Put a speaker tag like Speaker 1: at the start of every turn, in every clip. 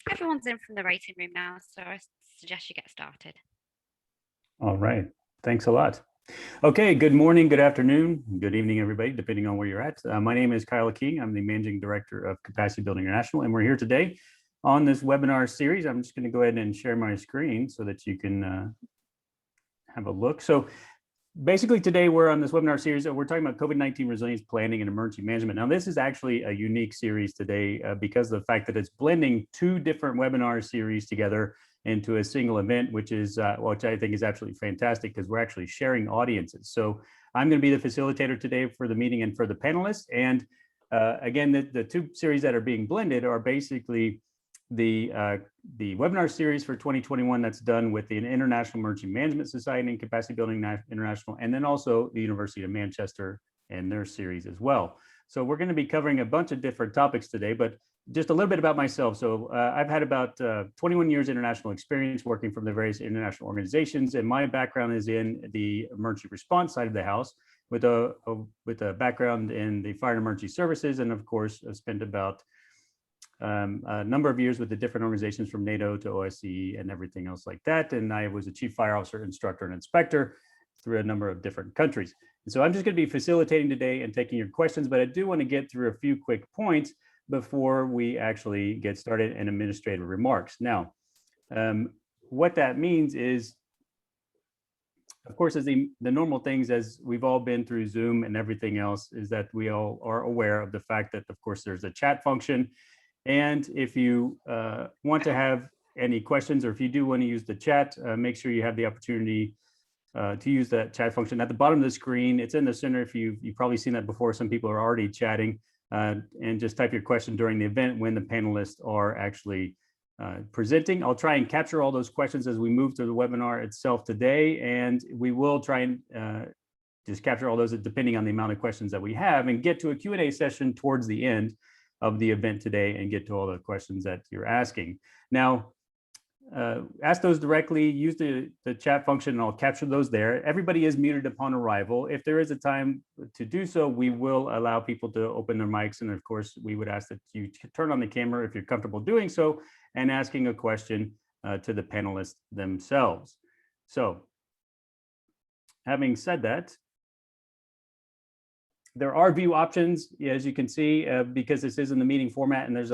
Speaker 1: Everyone's in from the rating room now, so I suggest you get started.
Speaker 2: All right, thanks a lot. Okay, good morning, good afternoon, good evening, everybody, depending on where you're at. My name is Kyle King. I'm the Managing Director of Capacity Building International, and we're here today on this webinar series. I'm just going to go ahead and share my screen so that you can have a look. So basically today we're on this webinar series and we're talking about COVID-19 resilience planning and emergency management. Now this is actually a unique series today because of the fact that it's blending two different webinar series together into a single event, which I think is absolutely fantastic because we're actually sharing audiences. So I'm going to be the facilitator today for the meeting and for the panelists. And again, the two series that are being blended are basically the webinar series for 2021 that's done with the International Emergency Management Society and Capacity Building International, and then also the University of Manchester and their series as well. So we're going to be covering a bunch of different topics today, but just a little bit about myself. So I've had about 21 years international experience working from the various international organizations, and my background is in the emergency response side of the house with a background in the fire and emergency services, and of course I've spent about a number of years with the different organizations from NATO to OSCE and everything else like that. And I was a chief fire officer, instructor, and inspector through a number of different countries. And so I'm just going to be facilitating today and taking your questions, but I do want to get through a few quick points before we actually get started in administrative remarks. Now, what that means is, of course, as the normal things, as we've all been through Zoom and everything else, is that we all are aware of the fact that, of course, there's a chat function. And if you want to have any questions, or if you do want to use the chat, make sure you have the opportunity to use that chat function. At the bottom of the screen, it's in the center. If you've probably seen that before, some people are already chatting, and just type your question during the event when the panelists are actually presenting. I'll try and capture all those questions as we move through the webinar itself today, and we will try and just capture all those depending on the amount of questions that we have, and get to a Q&A session towards the end of the event today and get to all the questions that you're asking. Now, ask those directly, use the chat function, and I'll capture those there. Everybody is muted upon arrival. If there is a time to do so, we will allow people to open their mics. And of course, we would ask that you turn on the camera if you're comfortable doing so and asking a question to the panelists themselves. So having said that, there are view options, as you can see, because this is in the meeting format and there's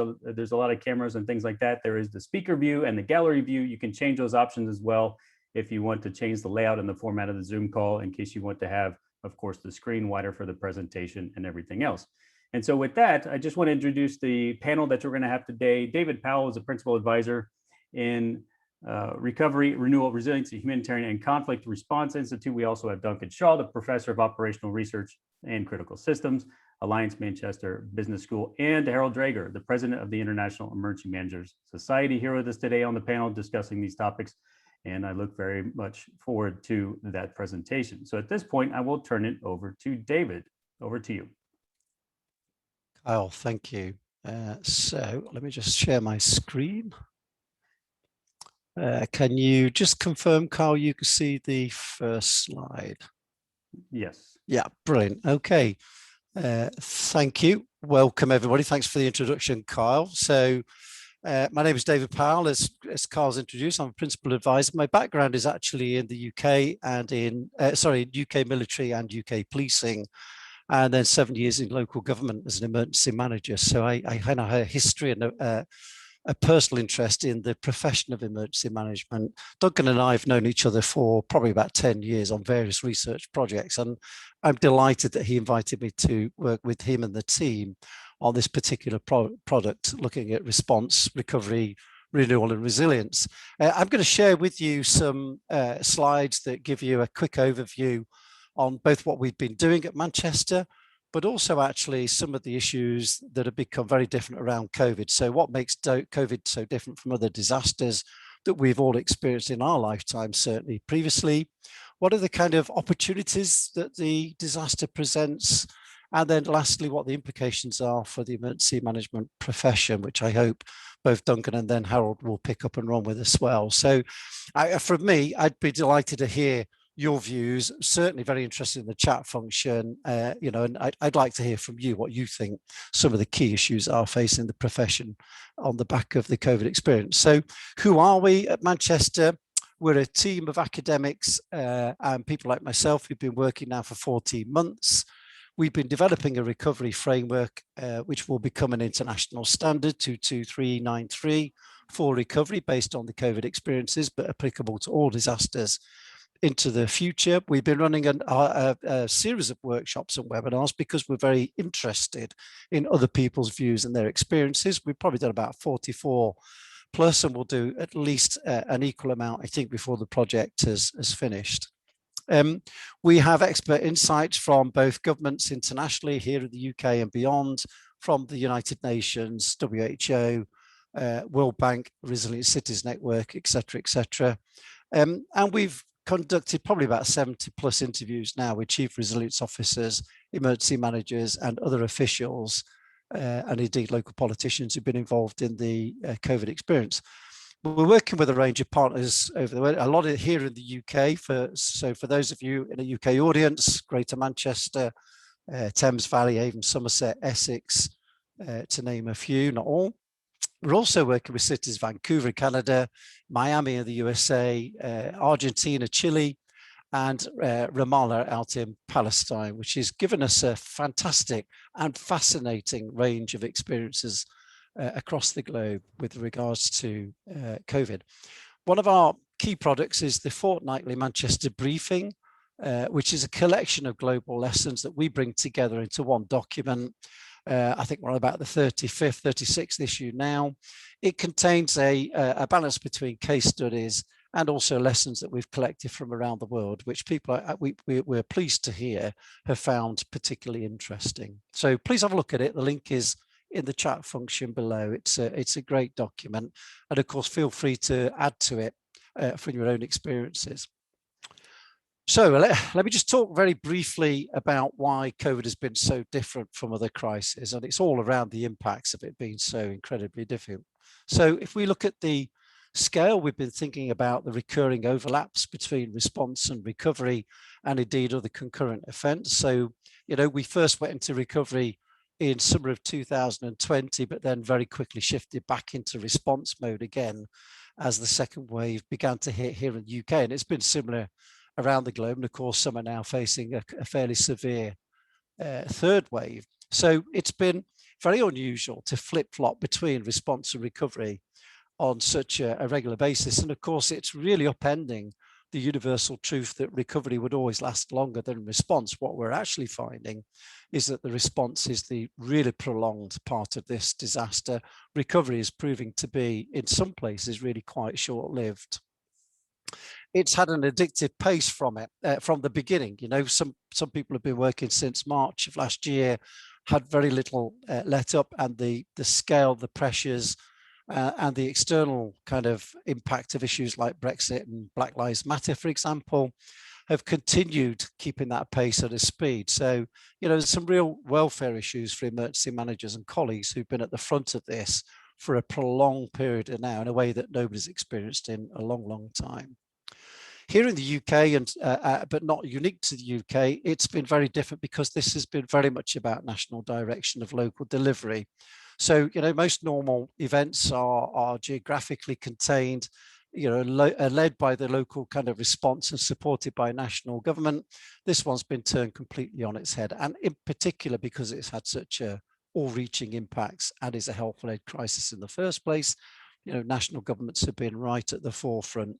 Speaker 2: a lot of cameras and things like that. There is the speaker view and the gallery view. You can change those options as well if you want to change the layout and the format of the Zoom call, in case you want to have, of course, the screen wider for the presentation and everything else. And so with that, I just want to introduce the panel that we're going to have today. David Powell is a principal advisor in Recovery, Renewal, Resiliency, Humanitarian, and Conflict Response Institute. We also have Duncan Shaw, the professor of operational research and critical systems, Alliance Manchester Business School, and Harold Drager, the president of the International Emergency Managers Society, here with us today on the panel discussing these topics. And I look very much forward to that presentation. So at this point, I will turn it over to David. Over to you.
Speaker 3: Kyle, thank you. So let me just share my screen. Can you just confirm, Carl, you can see the first slide?
Speaker 2: Yes.
Speaker 3: Yeah, brilliant. Okay. Thank you. Welcome, everybody. Thanks for the introduction, Kyle. So my name is David Powell. As Carl's introduced, I'm a principal advisor. My background is actually in the UK and in, UK military and UK policing, and then 7 years in local government as an emergency manager. So I kind of have a history and a personal interest in the profession of emergency management. Duncan and I have known each other for probably about 10 years on various research projects, and I'm delighted that he invited me to work with him and the team on this particular product, looking at response, recovery, renewal, and resilience. I'm going to share with you some slides that give you a quick overview on both what we've been doing at Manchester, but also actually some of the issues that have become very different around COVID. So what makes COVID so different from other disasters that we've all experienced in our lifetime, certainly previously? What are the kind of opportunities that the disaster presents? And then lastly, what the implications are for the emergency management profession, which I hope both Duncan and then Harold will pick up and run with as well. So from me, I'd be delighted to hear your views. Certainly very interested in the chat function, and I'd like to hear from you what you think some of the key issues are facing the profession on the back of the COVID experience. So who are we at Manchester? We're a team of academics and people like myself who've been working now for 14 months. We've been developing a recovery framework, which will become an international standard, 22393, for recovery based on the COVID experiences, but applicable to all disasters into the future. We've been running a series of workshops and webinars because we're very interested in other people's views and their experiences. We've probably done about 44 plus, and we'll do at least an equal amount, I think, before the project has finished. We have expert insights from both governments internationally here in the UK and beyond, from the United Nations, WHO, World Bank, Resilient Cities Network, etc., etc. And we've conducted probably about 70 plus interviews now with chief resilience officers, emergency managers and other officials, and indeed local politicians who've been involved in the COVID experience. We're working with a range of partners over the way, a lot of here in the UK. So for those of you in a UK audience, Greater Manchester, Thames Valley, Avon, Somerset, Essex, to name a few, not all. We're also working with cities Vancouver, Canada, Miami in the USA, Argentina, Chile, and Ramallah out in Palestine, which has given us a fantastic and fascinating range of experiences across the globe with regards to COVID. One of our key products is the fortnightly Manchester briefing, which is a collection of global lessons that we bring together into one document. I think we're on about the 35th, 36th issue now. It contains a balance between case studies and also lessons that we've collected from around the world, which people we're pleased to hear have found particularly interesting. So please have a look at it. The link is in the chat function below. It's a great document. And of course, feel free to add to it from your own experiences. So let me just talk very briefly about why COVID has been so different from other crises, and it's all around the impacts of it being so incredibly different. So if we look at the scale, we've been thinking about the recurring overlaps between response and recovery, and indeed other concurrent events. So, we first went into recovery in summer of 2020, but then very quickly shifted back into response mode again as the second wave began to hit here in the UK. And it's been similar around the globe. And of course, some are now facing a fairly severe third wave. So it's been very unusual to flip-flop between response and recovery on such a regular basis. And of course, it's really upending the universal truth that recovery would always last longer than response. What we're actually finding is that the response is the really prolonged part of this disaster. Recovery is proving to be, in some places, really quite short-lived. It's had an addictive pace from it, from the beginning. Some people have been working since March of last year, had very little let up, and the scale, the pressures, and the external kind of impact of issues like Brexit and Black Lives Matter, for example, have continued keeping that pace at a speed. So, there's some real welfare issues for emergency managers and colleagues who've been at the front of this for a prolonged period now in a way that nobody's experienced in a long, long time. Here in the UK, but not unique to the UK, it's been very different because this has been very much about national direction of local delivery. So, most normal events are geographically contained, led by the local kind of response and supported by national government. This one's been turned completely on its head, and in particular because it's had such all-reaching impacts and is a health-led crisis in the first place. National governments have been right at the forefront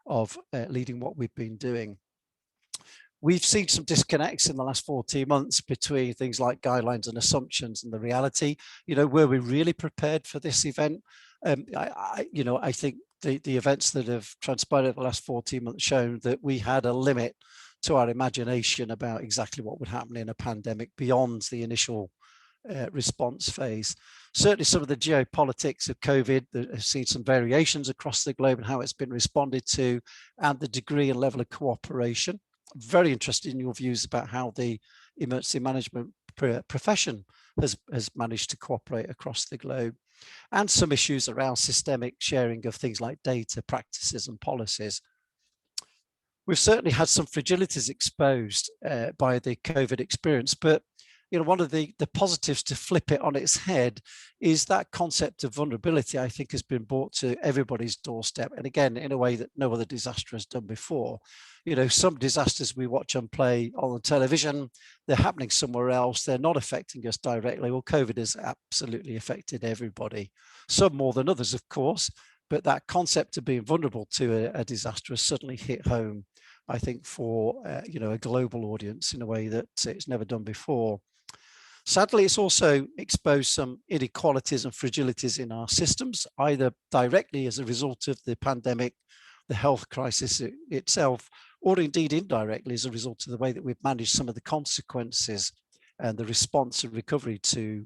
Speaker 3: of leading what we've been doing. We've seen some disconnects in the last 14 months between things like guidelines and assumptions and the reality. Were we really prepared for this event? I think the events that have transpired over the last 14 months shown that we had a limit to our imagination about exactly what would happen in a pandemic beyond the initial response phase. Certainly some of the geopolitics of COVID have seen some variations across the globe and how it's been responded to, and the degree and level of cooperation. Very interested in your views about how the emergency management profession has managed to cooperate across the globe, and some issues around systemic sharing of things like data, practices and policies. We've certainly had some fragilities exposed by the COVID experience, but one of the positives to flip it on its head is that concept of vulnerability, I think, has been brought to everybody's doorstep. And again, in a way that no other disaster has done before. Some disasters we watch and play on the television, they're happening somewhere else. They're not affecting us directly. Well, COVID has absolutely affected everybody, some more than others, of course. But that concept of being vulnerable to a disaster has suddenly hit home, I think, for a global audience in a way that it's never done before. Sadly, it's also exposed some inequalities and fragilities in our systems, either directly as a result of the pandemic, the health crisis itself, or indeed indirectly as a result of the way that we've managed some of the consequences and the response and recovery to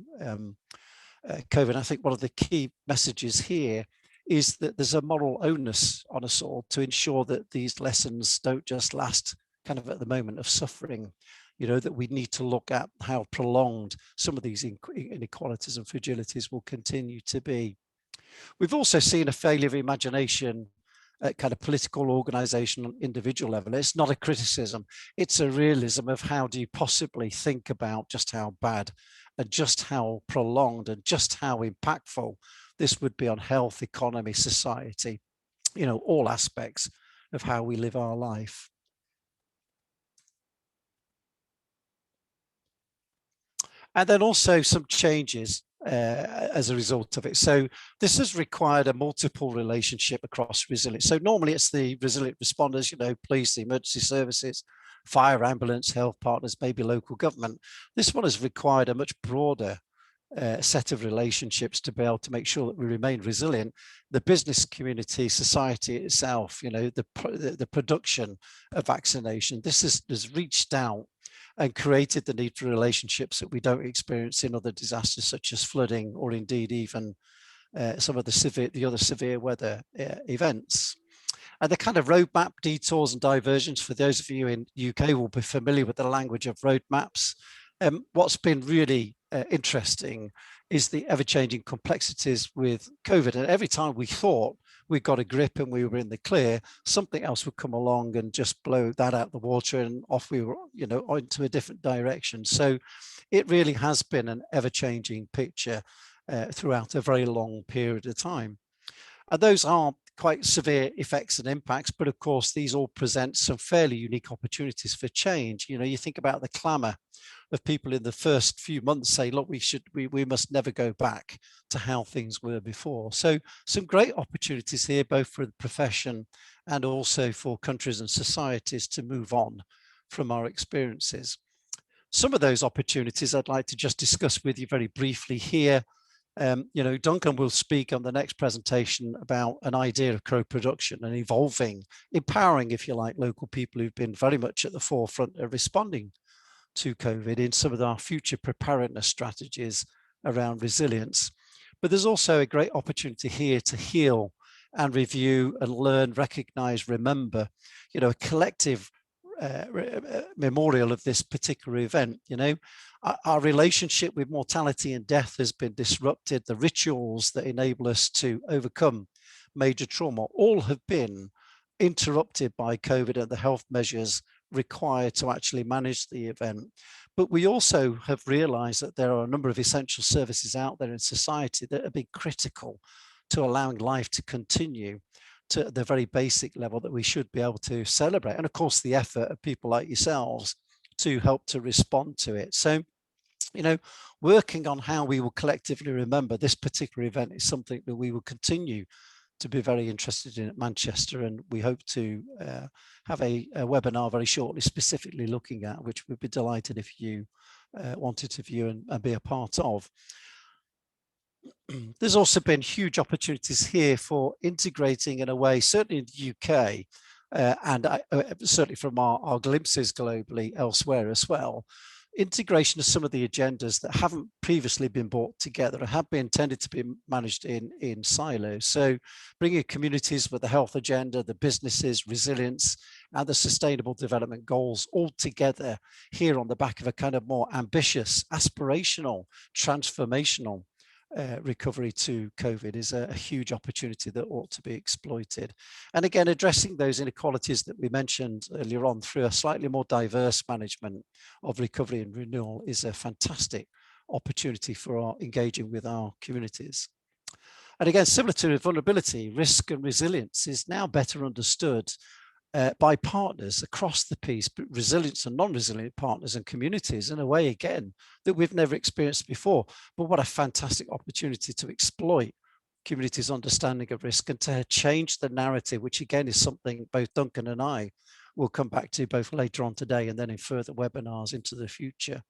Speaker 3: COVID. I think one of the key messages here is that there's a moral onus on us all to ensure that these lessons don't just last kind of at the moment of suffering, that we need to look at how prolonged some of these inequalities and fragilities will continue to be. We've also seen a failure of imagination at kind of political, organizational, individual level. It's not a criticism, it's a realism of how do you possibly think about just how bad and just how prolonged and just how impactful this would be on health, economy, society, all aspects of how we live our life. And then also some changes as a result of it. So this has required a multiple relationship across resilience. So normally it's the resilient responders, police, the emergency services, fire, ambulance, health partners, maybe local government. This one has required a much broader set of relationships to be able to make sure that we remain resilient. The business community, society itself, the production of vaccination, this has reached out and created the need for relationships that we don't experience in other disasters such as flooding or indeed even some of the other severe weather events. And the kind of roadmap detours and diversions, for those of you in the UK will be familiar with the language of roadmaps. What's been really interesting is the ever-changing complexities with COVID. And every time we thought we got a grip and we were in the clear, something else would come along and just blow that out the water, and off we were, into a different direction. So it really has been an ever-changing picture throughout a very long period of time. And those are quite severe effects and impacts, but of course these all present some fairly unique opportunities for change. You think about the clamour of people in the first few months say, look, we must never go back to how things were before. So some great opportunities here, both for the profession and also for countries and societies to move on from our experiences. Some of those opportunities I'd like to just discuss with you very briefly here. Duncan will speak on the next presentation about an idea of co-production and evolving, empowering, if you like, local people who've been very much at the forefront of responding to COVID in some of our future preparedness strategies around resilience. But there's also a great opportunity here to heal and review and learn, recognize, remember, a collective memorial of this particular event. Our relationship with mortality and death has been disrupted. The rituals that enable us to overcome major trauma all have been interrupted by COVID and the health measures required to actually manage the event. But we also have realized that there are a number of essential services out there in society that have been critical to allowing life to continue to the very basic level that we should be able to celebrate. And of course, the effort of people like yourselves to help to respond to it. So, working on how we will collectively remember this particular event is something that we will continue to be very interested in at Manchester, and we hope to have a webinar very shortly specifically looking at, which we'd be delighted if you wanted to view and be a part of. There's also been huge opportunities here for integrating in a way, certainly in the UK, and certainly from our glimpses globally elsewhere as well, integration of some of the agendas that haven't previously been brought together and have been intended to be managed in silos. So bringing communities with the health agenda, the businesses, resilience, and the sustainable development goals all together here on the back of a kind of more ambitious, aspirational, transformational recovery to COVID is a huge opportunity that ought to be exploited. And again, addressing those inequalities that we mentioned earlier on through a slightly more diverse management of recovery and renewal is a fantastic opportunity for engaging with our communities. And again, similar to vulnerability, risk and resilience is now better understood by partners across the piece, but resilience and non-resilient partners and communities in a way, again, that we've never experienced before. But what a fantastic opportunity to exploit communities' understanding of risk and to change the narrative, which again is something both Duncan and I will come back to both later on today and then in further webinars into the future.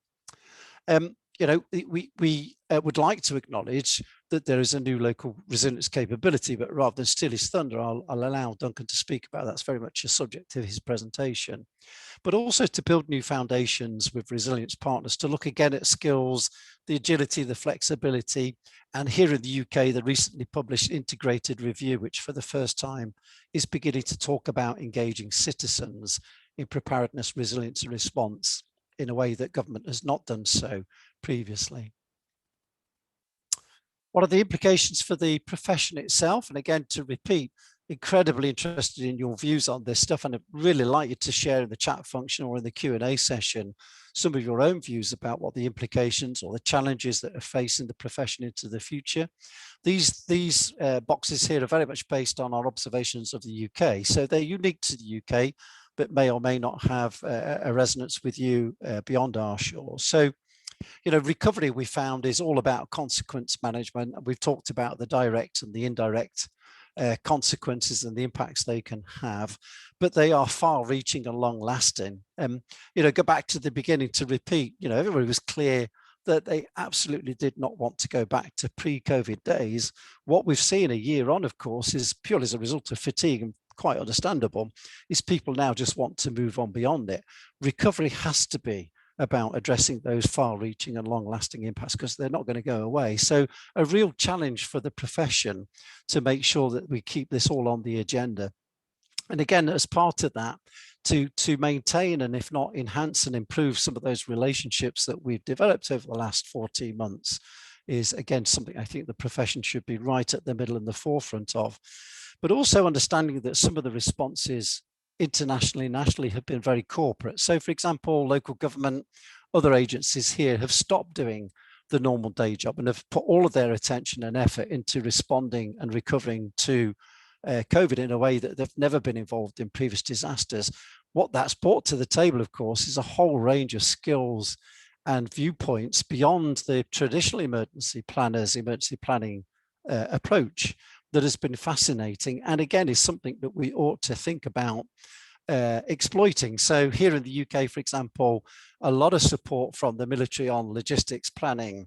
Speaker 3: You know, we would like to acknowledge that there is a new local resilience capability, but rather than steal his thunder, I'll allow Duncan to speak about that. That's very much a subject of his presentation. But also to build new foundations with resilience partners, to look again at skills, the agility, the flexibility, and here in the UK, the recently published integrated review, which for the first time is beginning to talk about engaging citizens in preparedness, resilience, and response in a way that government has not done so previously. What are the implications for the profession itself? And again, to repeat, incredibly interested in your views on this stuff, and I'd really like you to share in the chat function or in the Q&A session some of your own views about what the implications or the challenges that are facing the profession into the future. These boxes here are very much based on our observations of the UK, so they're unique to the UK, but may or may not have a resonance with you beyond our shores. So, you know, recovery we found is all about consequence management. We've talked about the direct and the indirect consequences and the impacts they can have, but they are far-reaching and long-lasting. You know, go back to the beginning to repeat, you know, everybody was clear that they absolutely did not want to go back to pre-COVID days. What we've seen a year on, of course, is purely as a result of fatigue, and quite understandable, is people now just want to move on beyond it. Recovery has to be about addressing those far-reaching and long-lasting impacts because they're not going to go away. So a real challenge for the profession to make sure that we keep this all on the agenda. And again, as part of that, to maintain and if not enhance and improve some of those relationships that we've developed over the last 14 months is again something I think the profession should be right at the middle and the forefront of. But also understanding that some of the responses internationally, nationally have been very corporate. So for example, local government, other agencies here have stopped doing the normal day job and have put all of their attention and effort into responding and recovering to COVID in a way that they've never been involved in previous disasters. What that's brought to the table, of course, is a whole range of skills and viewpoints beyond the traditional emergency planners, emergency planning approach that has been fascinating. And again, is something that we ought to think about exploiting. So here in the UK, for example, a lot of support from the military on logistics planning,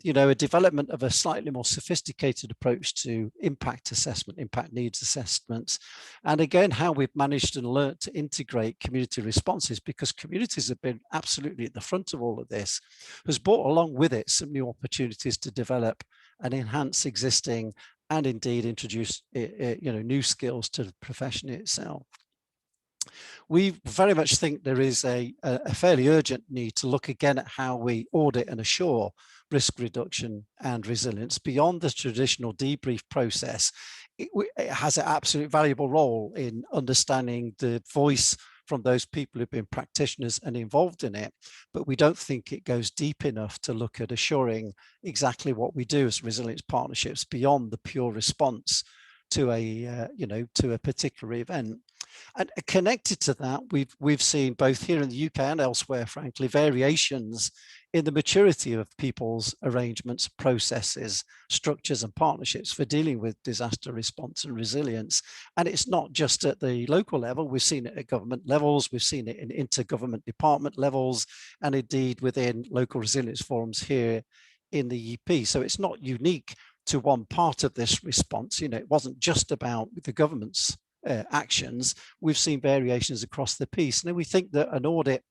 Speaker 3: you know, a development of a slightly more sophisticated approach to impact assessment, impact needs assessments. And again, how we've managed and learned to integrate community responses, because communities have been absolutely at the front of all of this, has brought along with it some new opportunities to develop and enhance existing and indeed introduce you know, new skills to the profession itself. We very much think there is a fairly urgent need to look again at how we audit and assure risk reduction and resilience beyond the traditional debrief process. It has an absolute valuable role in understanding the voice from those people who've been practitioners and involved in it, but we don't think it goes deep enough to look at assuring exactly what we do as resilience partnerships beyond the pure response to a you know, to a particular event. And connected to that, we've seen both here in the UK and elsewhere, frankly, variations in the maturity of people's arrangements, processes, structures and partnerships for dealing with disaster response and resilience. And it's not just at the local level, we've seen it at government levels, we've seen it in intergovernment department levels, and indeed within local resilience forums here in the EP. So it's not unique to one part of this response. You know, it wasn't just about the government's actions. We've seen variations across the piece. Now we think that an audit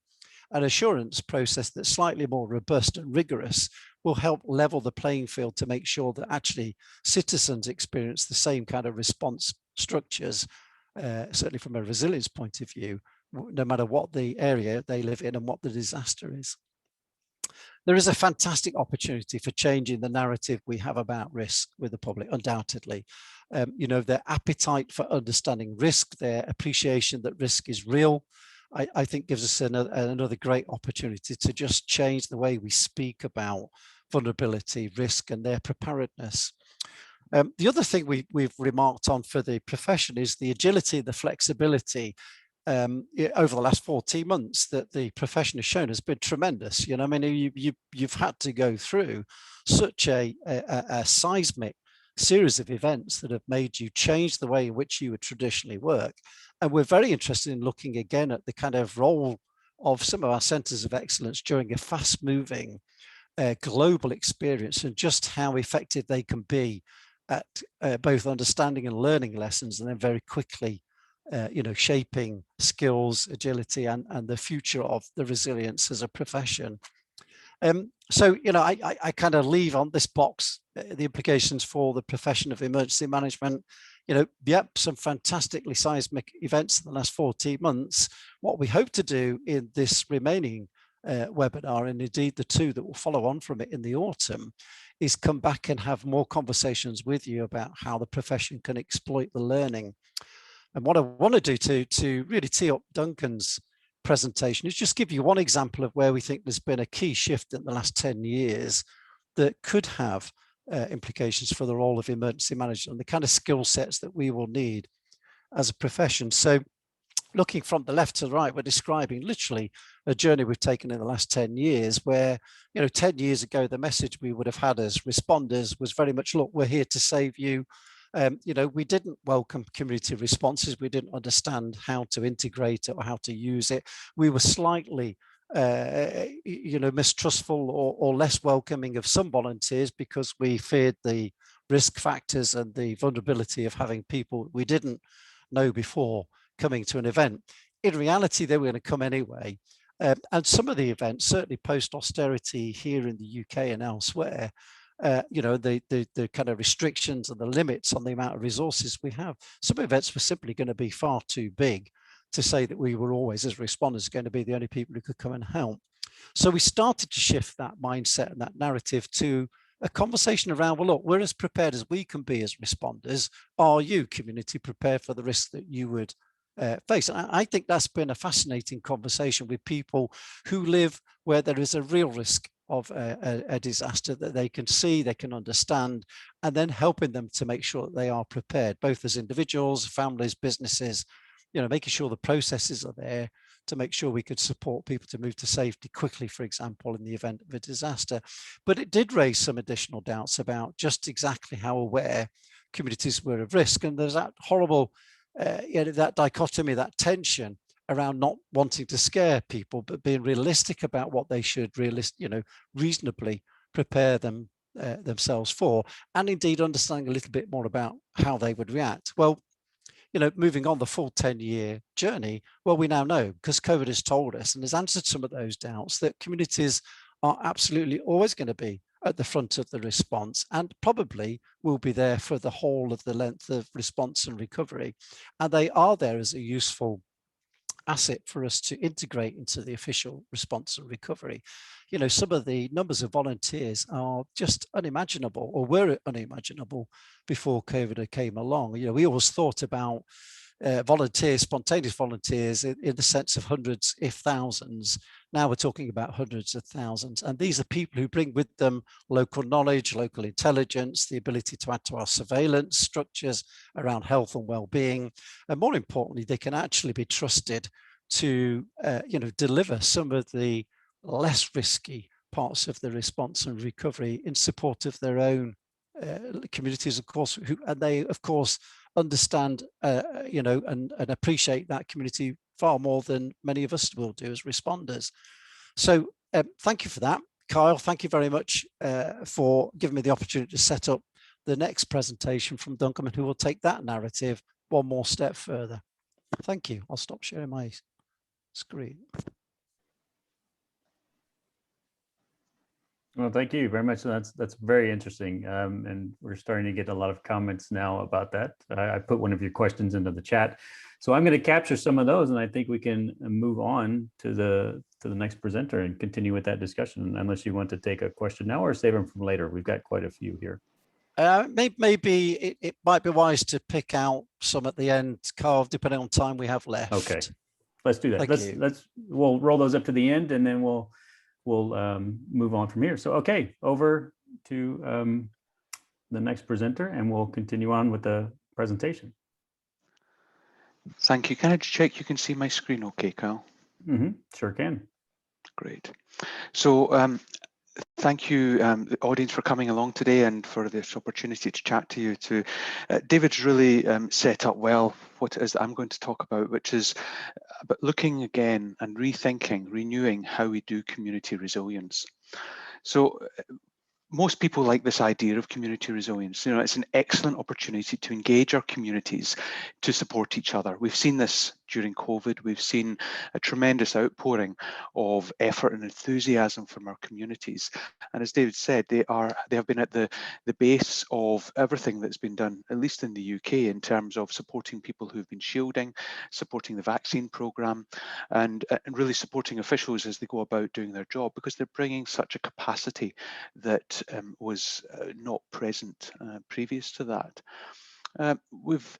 Speaker 3: and assurance process that's slightly more robust and rigorous will help level the playing field to make sure that actually citizens experience the same kind of response structures, certainly from a resilience point of view, no matter what the area they live in and what the disaster is. There is a fantastic opportunity for changing the narrative we have about risk with the public, undoubtedly. You know, their appetite for understanding risk, their appreciation that risk is real, I think gives us another great opportunity to just change the way we speak about vulnerability, risk, and their preparedness. The other thing we've remarked on for the profession is the agility, the flexibility over the last 14 months that the profession has shown has been tremendous. You know, I mean, you've had to go through such a seismic series of events that have made you change the way in which you would traditionally work. And we're very interested in looking again at the kind of role of some of our centers of excellence during a fast moving global experience, and just how effective they can be at both understanding and learning lessons, and then very quickly you know, shaping skills, agility, and the future of the resilience as a profession. So, you know, I kind of leave on this box the implications for the profession of emergency management. You know, yep, some fantastically seismic events in the last 14 months. What we hope to do in this remaining webinar, and indeed the two that will follow on from it in the autumn, is come back and have more conversations with you about how the profession can exploit the learning. And what I want to do to really tee up Duncan's presentation is just give you one example of where we think there's been a key shift in the last 10 years that could have implications for the role of emergency management and the kind of skill sets that we will need as a profession. So looking from the left to the right, we're describing literally a journey we've taken in the last 10 years where, you know, 10 years ago, the message we would have had as responders was very much, look, we're here to save you. You know, we didn't welcome community responses. We didn't understand how to integrate it or how to use it. We were slightly, you know, mistrustful or less welcoming of some volunteers because we feared the risk factors and the vulnerability of having people we didn't know before coming to an event. In reality, they were going to come anyway. And some of the events, certainly post-austerity here in the UK and elsewhere, you know, the kind of restrictions and the limits on the amount of resources we have. Some events were simply going to be far too big to say that we were always, as responders, going to be the only people who could come and help. So we started to shift that mindset and that narrative to a conversation around, well, look, we're as prepared as we can be as responders. Are you, community, prepared for the risk that you would face? And I think that's been a fascinating conversation with people who live where there is a real risk of a disaster that they can see, they can understand, and then helping them to make sure that they are prepared, both as individuals, families, businesses, you know, making sure the processes are there to make sure we could support people to move to safety quickly, for example, in the event of a disaster. But it did raise some additional doubts about just exactly how aware communities were of risk. And there's that horrible, you know, that dichotomy, that tension around not wanting to scare people, but being realistic about what they should reasonably prepare themselves for, and indeed understanding a little bit more about how they would react. Well, you know, moving on the full 10-year journey, well, we now know, because COVID has told us and has answered some of those doubts, that communities are absolutely always going to be at the front of the response and probably will be there for the whole of the length of response and recovery. And they are there as a useful asset for us to integrate into the official response and recovery. You know, some of the numbers of volunteers are just unimaginable, or were unimaginable before COVID came along. You know, we always thought about volunteers, spontaneous volunteers in the sense of hundreds, if thousands. Now we're talking about hundreds of thousands. And these are people who bring with them local knowledge, local intelligence, the ability to add to our surveillance structures around health and well-being. And more importantly, they can actually be trusted to, you know, deliver some of the less risky parts of the response and recovery in support of their own communities, of course, and they, of course, understand, you know, and appreciate that community far more than many of us will do as responders. So thank you for that, Kyle. Thank you very much for giving me the opportunity to set up the next presentation from Duncan, who will take that narrative one more step further. Thank you. I'll stop sharing my screen.
Speaker 2: Well, thank you very much. That's very interesting. And we're starting to get a lot of comments now about that. I put one of your questions into the chat. So I'm going to capture some of those, and I think we can move on to the to the next presenter and continue with that discussion, unless you want to take a question now or save them from later. We've got quite a few here.
Speaker 3: Maybe it might be wise to pick out some at the end, Carl, depending on time we have left.
Speaker 2: Okay, let's do that.
Speaker 3: Thank you.
Speaker 2: We'll roll those up to the end, and then we'll move on from here. So, okay, over to the next presenter, and we'll continue on with the presentation.
Speaker 4: Thank you. Can I just check you can see my screen okay, Kyle?
Speaker 2: Sure can.
Speaker 4: Great. So thank you, the audience, for coming along today and for this opportunity to chat to you. David's really set up well what it is that I'm going to talk about, which is about looking again and rethinking, renewing how we do community resilience. So most people like this idea of community resilience. You know, it's an excellent opportunity to engage our communities to support each other. We've seen this during COVID. We've seen a tremendous outpouring of effort and enthusiasm from our communities. And as David said, they have been at the base of everything that's been done, at least in the UK, in terms of supporting people who've been shielding, supporting the vaccine programme, and really supporting officials as they go about doing their job, because they're bringing such a capacity that was not present previous to that. We've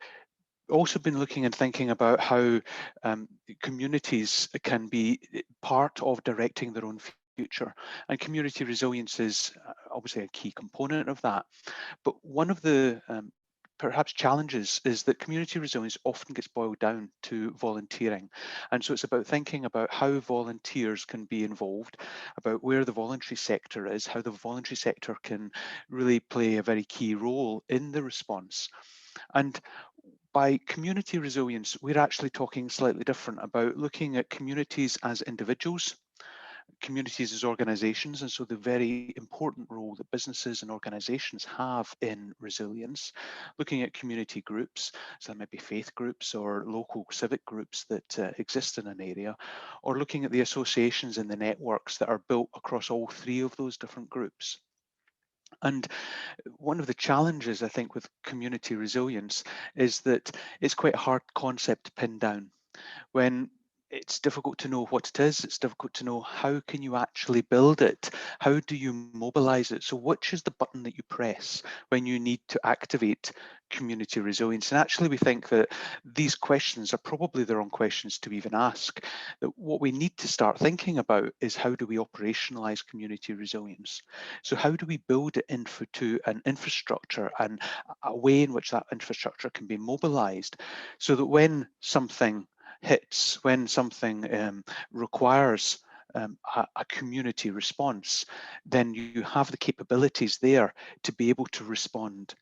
Speaker 4: also been looking and thinking about how communities can be part of directing their own future, and community resilience is obviously a key component of that. But one of the perhaps challenges is that community resilience often gets boiled down to volunteering. And so it's about thinking about how volunteers can be involved, about where the voluntary sector is, how the voluntary sector can really play a very key role in the response. And by community resilience, we're actually talking slightly different about looking at communities as individuals, communities as organizations, and so the very important role that businesses and organizations have in resilience, looking at community groups, so that might be faith groups or local civic groups that exist in an area, or looking at the associations and the networks that are built across all three of those different groups. And one of the challenges, I think, with community resilience is that it's quite a hard concept to pin down. When it's difficult to know what it is, it's difficult to know how can you actually build it, how do you mobilize it, so which is the button that you press when you need to activate community resilience. And actually we think that these questions are probably the wrong questions to even ask. That what we need to start thinking about is how do we operationalize community resilience. So how do we build it into an infrastructure and a way in which that infrastructure can be mobilized, so that when something hits, when something requires a community response, then you have the capabilities there to be able to respond.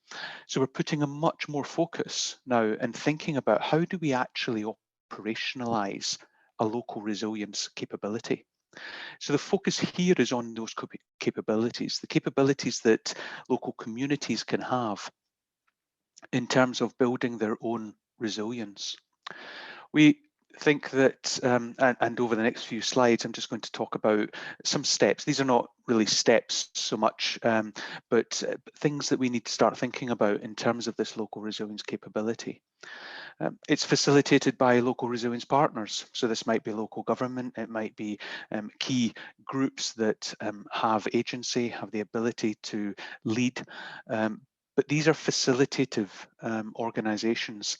Speaker 4: So we're putting a much more focus now in thinking about how do we actually operationalize a local resilience capability. So the focus here is on those capabilities, the capabilities that local communities can have in terms of building their own resilience. We think that, and over the next few slides, I'm just going to talk about some steps. These are not really steps so much, but things that we need to start thinking about in terms of this local resilience capability. It's facilitated by local resilience partners. So this might be local government, it might be key groups that have agency, have the ability to lead, but these are facilitative organizations.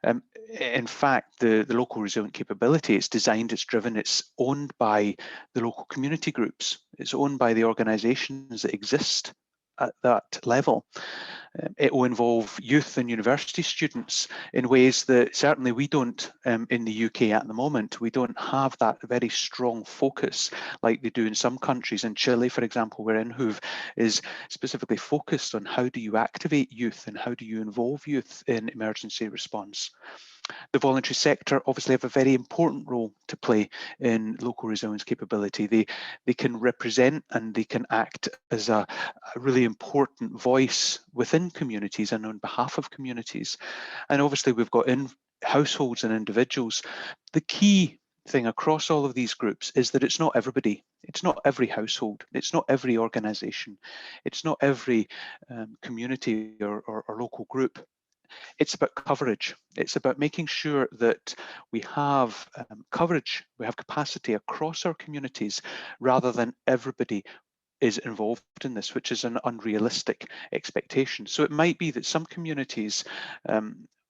Speaker 4: In fact, the local resilient capability, it's designed, it's driven, it's owned by the local community groups. It's owned by the organizations that exist at that level. It will involve youth and university students in ways that certainly we don't in the UK at the moment. We don't have that very strong focus like they do in some countries. In Chile, for example, we're in, who is specifically focused on how do you activate youth and how do you involve youth in emergency response. The voluntary sector obviously have a very important role to play in local resilience capability. They can represent and they can act as a really important voice within communities and on behalf of communities. And obviously we've got in households and individuals. The key thing across all of these groups is that it's not everybody. It's not every household. It's not every organization. It's not every community or local group. It's about coverage. It's about making sure that we have coverage, we have capacity across our communities, rather than everybody is involved in this, which is an unrealistic expectation. So it might be that some communities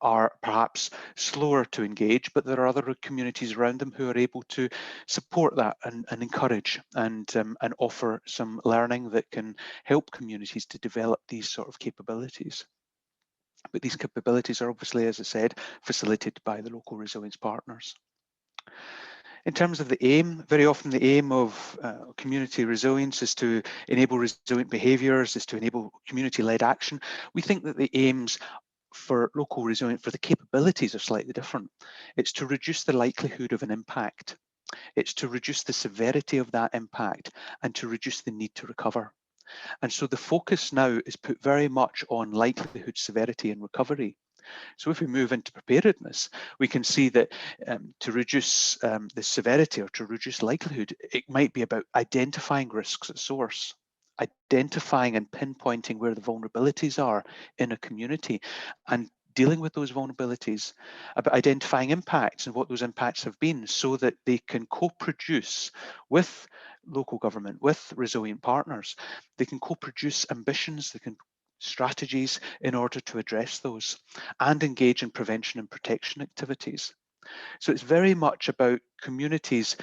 Speaker 4: are perhaps slower to engage, but there are other communities around them who are able to support that and encourage and offer some learning that can help communities to develop these sort of capabilities. But these capabilities are obviously, as I said, facilitated by the local resilience partners. In terms of the aim, very often the aim of community resilience is to enable resilient behaviours, is to enable community-led action. We think that the aims for local resilience, for the capabilities, are slightly different. It's to reduce the likelihood of an impact. It's to reduce the severity of that impact and to reduce the need to recover. And so the focus now is put very much on likelihood, severity and recovery. So if we move into preparedness, we can see that to reduce the severity or to reduce likelihood, it might be about identifying risks at source, identifying and pinpointing where the vulnerabilities are in a community and dealing with those vulnerabilities, about identifying impacts and what those impacts have been so that they can co-produce with local government, with resilient partners. They can co-produce ambitions, they can strategies in order to address those and engage in prevention and protection activities. So it's very much about communities,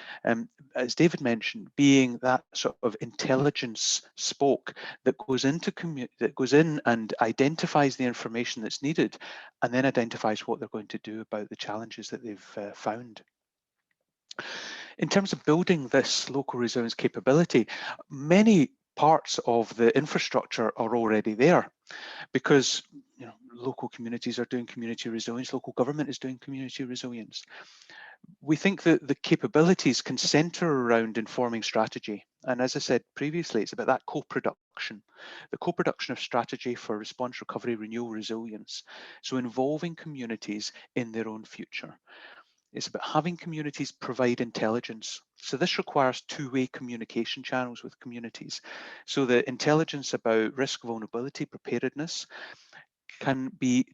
Speaker 4: as David mentioned, being that sort of intelligence spoke that goes in and identifies the information that's needed and then identifies what they're going to do about the challenges that they've found. In terms of building this local resilience capability, many parts of the infrastructure are already there because local communities are doing community resilience, local government is doing community resilience. We think that the capabilities can centre around informing strategy. And as I said previously, it's about that co-production, the co-production of strategy for response, recovery, renewal, resilience. So involving communities in their own future. It's about having communities provide intelligence. So this requires two-way communication channels with communities. So the intelligence about risk, vulnerability, preparedness can be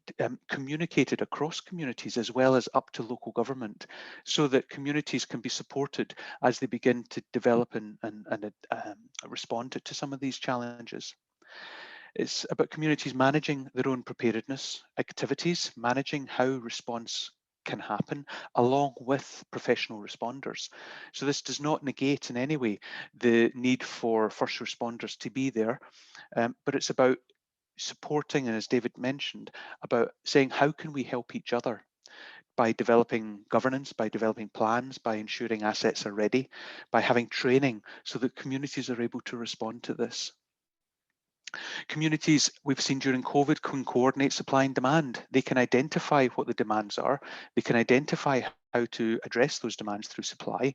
Speaker 4: communicated across communities as well as up to local government so that communities can be supported as they begin to develop and respond to some of these challenges. It's about communities managing their own preparedness activities, managing how response can happen along with professional responders. So this does not negate in any way the need for first responders to be there, but it's about supporting, and as David mentioned, about saying how can we help each other by developing governance, by developing plans, by ensuring assets are ready, by having training so that communities are able to respond to this. Communities we've seen during COVID can coordinate supply and demand. They can identify what the demands are. They can identify how to address those demands through supply.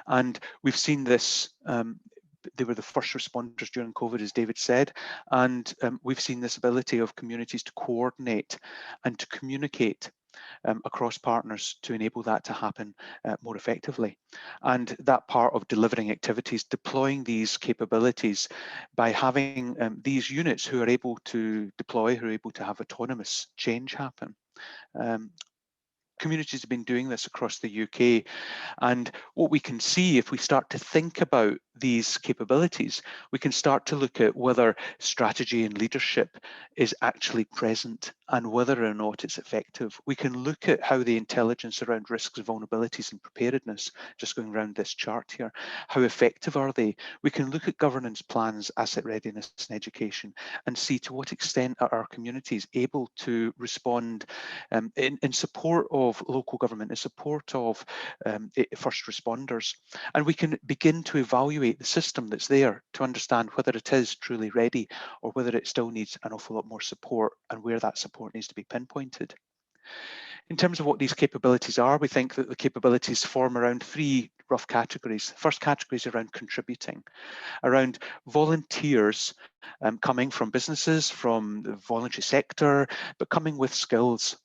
Speaker 4: And we've seen this, they were the first responders during COVID, as David said, and we've seen this ability of communities to coordinate and to communicate across partners to enable that to happen more effectively. And that part of delivering activities, deploying these capabilities by having these units who are able to deploy, who are able to have autonomous change happen. Communities have been doing this across the UK. And what we can see if we start to think about these capabilities, we can start to look at whether strategy and leadership is actually present and whether or not it's effective. We can look at how the intelligence around risks, vulnerabilities and preparedness, just going around this chart here, how effective are they? We can look at governance plans, asset readiness and education and see to what extent are our communities able to respond in support of local government, in support of first responders. And we can begin to evaluate the system that's there to understand whether it is truly ready or whether it still needs an awful lot more support and where that support needs to be pinpointed. In terms of what these capabilities are, we think that the capabilities form around three rough categories. The first category is around contributing, around volunteers coming from businesses, from the voluntary sector, but coming with skills.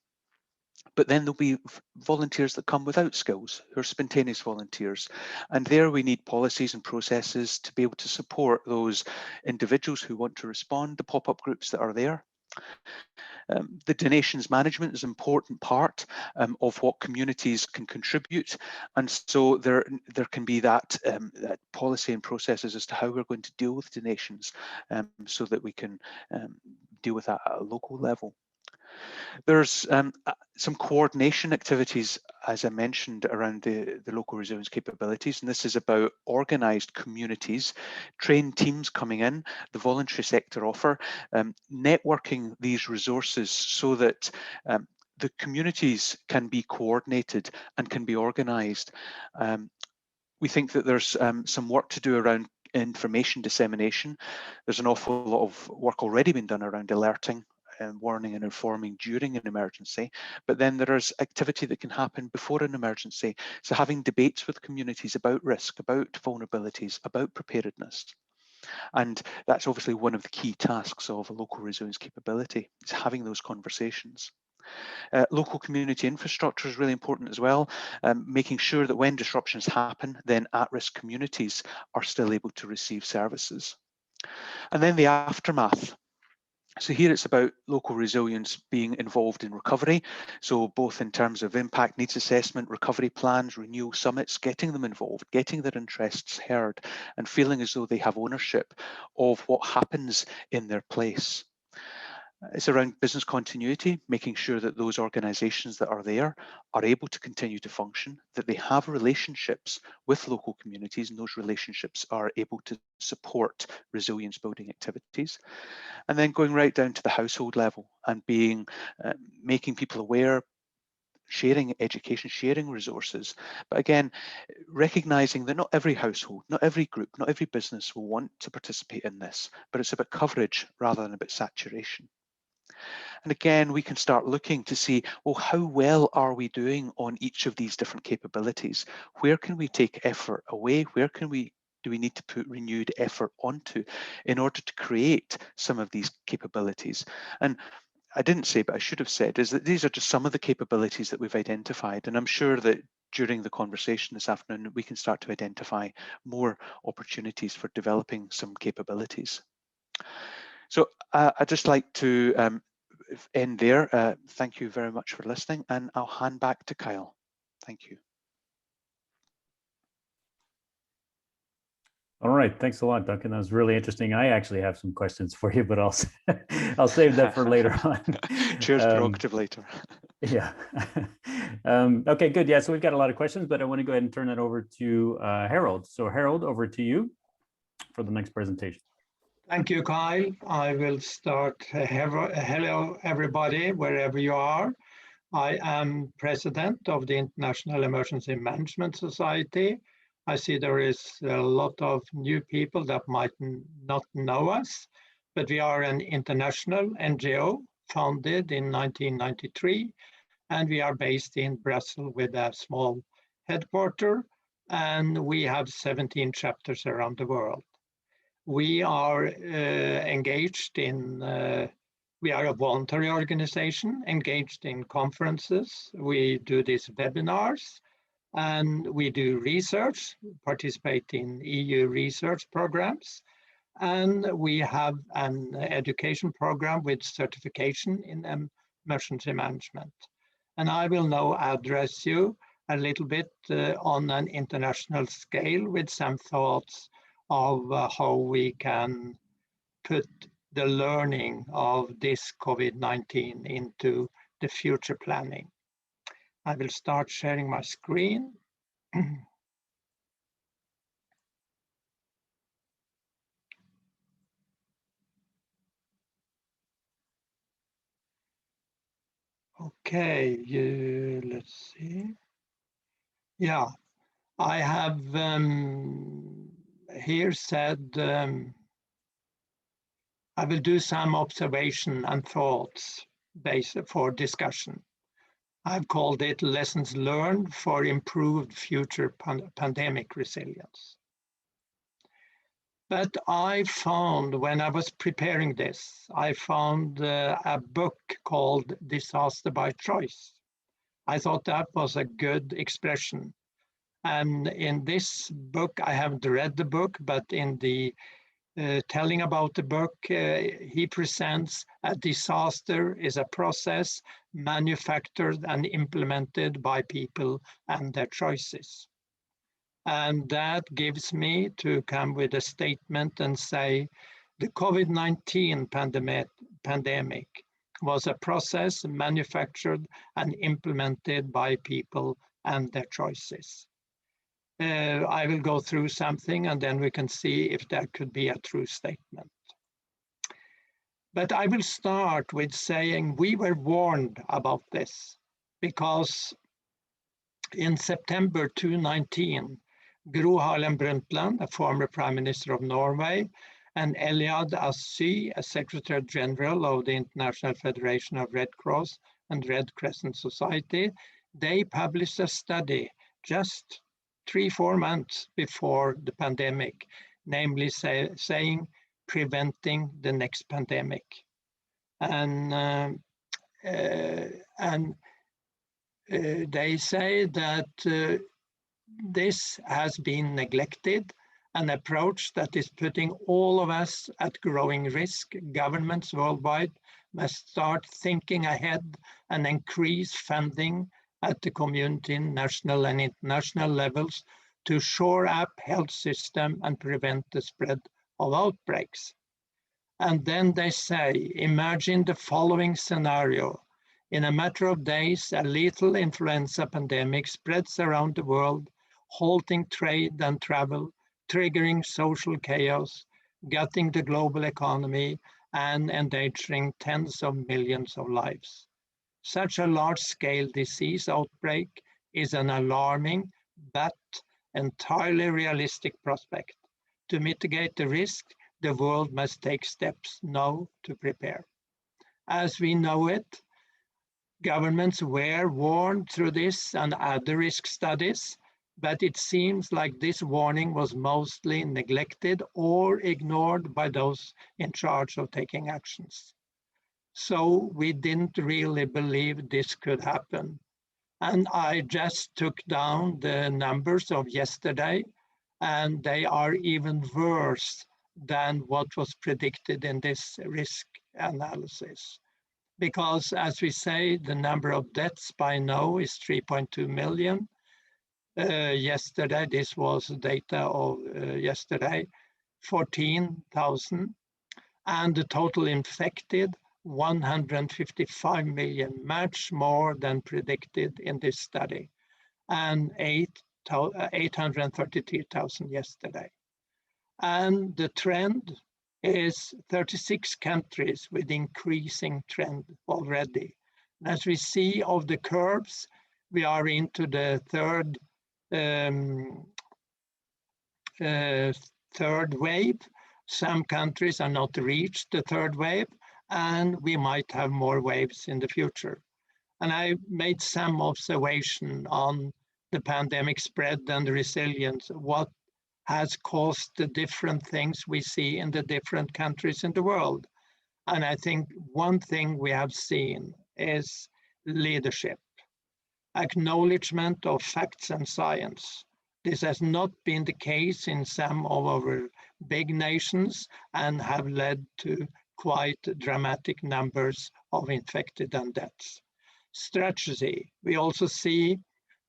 Speaker 4: But then there'll be volunteers that come without skills, who are spontaneous volunteers. And there we need policies and processes to be able to support those individuals who want to respond, the pop-up groups that are there. The donations management is an important part of what communities can contribute, and so there can be that policy and processes as to how we're going to deal with donations, so that we can deal with that at a local level. There's some coordination activities, as I mentioned, around the local resilience capabilities, and this is about organised communities, trained teams coming in, the voluntary sector offer, networking these resources so that the communities can be coordinated and can be organised. We think that there's some work to do around information dissemination. There's an awful lot of work already been done around alerting and warning and informing during an emergency, but then there is activity that can happen before an emergency. So having debates with communities about risk, about vulnerabilities, about preparedness. And that's obviously one of the key tasks of a local resilience capability, is having those conversations. Local community infrastructure is really important as well, making sure that when disruptions happen, then at-risk communities are still able to receive services. And then the aftermath. So here it's about local resilience being involved in recovery. So both in terms of impact needs assessment, recovery plans, renewal summits, getting them involved, getting their interests heard, and feeling as though they have ownership of what happens in their place. It's around business continuity, making sure that those organisations that are there are able to continue to function, that they have relationships with local communities, and those relationships are able to support resilience building activities. And then going right down to the household level and being making people aware, sharing education, sharing resources. But again, recognising that not every household, not every group, not every business will want to participate in this, but it's about coverage rather than about saturation. And again, we can start looking to see, well, how well are we doing on each of these different capabilities? Where can we take effort away? Where do we need to put renewed effort onto in order to create some of these capabilities? And I didn't say, but I should have said, is that these are just some of the capabilities that we've identified. And I'm sure that during the conversation this afternoon, we can start to identify more opportunities for developing some capabilities. So I'd just like to end there. Thank you very much for listening, and I'll hand back to Kyle. Thank you.
Speaker 2: All right, thanks a lot, Duncan. That was really interesting. I actually have some questions for you, but I'll save that for later on.
Speaker 4: Chair's prerogative later.
Speaker 2: Yeah. Okay, good. Yeah, so we've got a lot of questions, but I want to go ahead and turn it over to Harold. So Harold, over to you for the next presentation.
Speaker 5: Thank you, Kyle. I will start. Hello, everybody, wherever you are. I am president of the International Emergency Management Society. I see there is a lot of new people that might not know us, but we are an international NGO founded in 1993, and we are based in Brussels with a small headquarters, and we have 17 chapters around the world. We are engaged in, we are a voluntary organization engaged in conferences. We do these webinars, and we do research, participate in EU research programs, and we have an education program with certification in emergency management. And I will now address you a little bit on an international scale with some thoughts of how we can put the learning of this COVID-19 into the future planning. I will start sharing my screen. Okay, let's see. Yeah, I have here said I will do some observation and thoughts based for discussion. I've called it lessons learned for improved future pandemic resilience. But I found, when I was preparing this, I found a book called Disaster by Choice. I thought that was a good expression. And in this book, I haven't read the book, but in the telling about the book, he presents a disaster is a process manufactured and implemented by people and their choices. And that gives me to come with a statement and say the COVID-19 pandemic was a process manufactured and implemented by people and their choices. I will go through something and then we can see if that could be a true statement. But I will start with saying we were warned about this because in September 2019, Gro Harlem Brundtland, a former Prime Minister of Norway, and Eliad Assy, a Secretary General of the International Federation of Red Cross and Red Crescent Society, they published a study just 3-4 months before the pandemic, namely saying preventing the next pandemic. And they say that this has been neglected, an approach that is putting all of us at growing risk. Governments worldwide must start thinking ahead and increase funding at the community, national and international levels to shore up health system and prevent the spread of outbreaks. And then they say, imagine the following scenario. In a matter of days, a lethal influenza pandemic spreads around the world, halting trade and travel, triggering social chaos, gutting the global economy, and endangering tens of millions of lives. Such a large-scale disease outbreak is an alarming but entirely realistic prospect. To mitigate the risk, the world must take steps now to prepare. As we know it, governments were warned through this and other risk studies, but it seems like this warning was mostly neglected or ignored by those in charge of taking actions. So we didn't really believe this could happen. And I just took down the numbers of yesterday, and they are even worse than what was predicted in this risk analysis. Because as we say, the number of deaths by now is 3.2 million. Yesterday, this was data of yesterday, 14,000. And the total infected, 155 million, much more than predicted in this study, and 833,000 yesterday. And the trend is 36 countries with increasing trend already. As we see of the curves, we are into the third wave. Some countries are not reached the third wave, and we might have more waves in the future. And I made some observation on the pandemic spread and the resilience, what has caused the different things we see in the different countries in the world. And I think one thing we have seen is leadership, acknowledgement of facts and science. This has not been the case in some of our big nations and have led to quite dramatic numbers of infected and deaths. Strategy. We also see